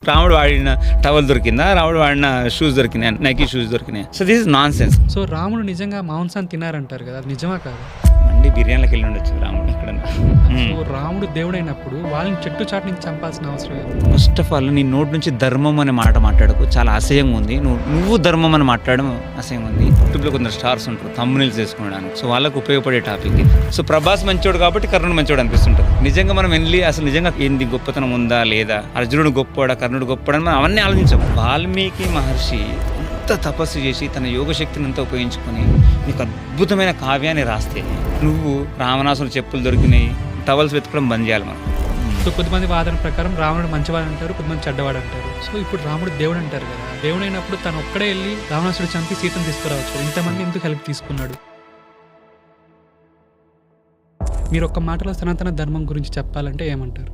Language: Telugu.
రాముడు వాడిన టవల్ దొరికిందా, రాముడు వాడిన షూస్ దొరికినాయి, నైకీ షూస్ దొరికినాయి. So this is non sense. So రాముడు నిజంగా మాంసాన్ని తినారంటారు కదా, అది నిజమా కాదు? మండి బిర్యానీకి వెళ్ళి ఉండొచ్చు రాముడు ఇక్కడ. సో రాముడు దేవుడైనప్పుడు వాళ్ళని చెట్టు చాటు నుంచి చంపాల్సిన అవసరం ఏంటి? ఫస్ట్ ఆఫ్ ఆల్ నీ నోటి నుంచి ధర్మం అనే మాట మాట్లాడకు, చాలా అసహ్యంగా ఉంది. నువ్వు ధర్మం అని మాట్లాడడం అసహ్యంగా ఉంది. యూట్యూబ్లో కొందరు స్టార్స్ ఉంటారు థంబ్నెయిల్స్ చేసుకోవడానికి, సో వాళ్ళకు ఉపయోగపడే టాపిక్ ఇది. సో ప్రభాస్ మంచోడు కాబట్టి కర్ణుడు మంచోడు అనిపిస్తుంటుంది. నిజంగా మనం వెళ్ళి అసలు నిజంగా ఏంది గొప్పతనం ఉందా లేదా, అర్జునుడు గొప్పవాడా కర్ణుడు గొప్పవాడా మనం అవన్నీ ఆలోచించాం. వాల్మీకి మహర్షి ఎంత తపస్సు చేసి తన యోగశక్తిని అంతా ఉపయోగించుకొని నీకు అద్భుతమైన కావ్యాన్ని రాస్తే నువ్వు రావణాసురుడు చెప్పులు దొరికినాయి టవల్స్ వెతుకోవడం బంద్ చేయాలి మనం. సో కొంతమంది వాదన ప్రకారం రావణుడు మంచివాడు అంటారు, కొంతమంది చెడ్డవాడు అంటారు. సో ఇప్పుడు రాముడు దేవుడు అంటారు కదా, దేవుడైనప్పుడు తను ఒక్కడే వెళ్ళి రావణాసురుడు చంపి సీతను తీసుకురావచ్చు, ఇంతమంది ఎందుకు హెల్ప్ తీసుకున్నాడు? మీరు ఒక్క మాటలో సనాతన ధర్మం గురించి చెప్పాలంటే ఏమంటారు?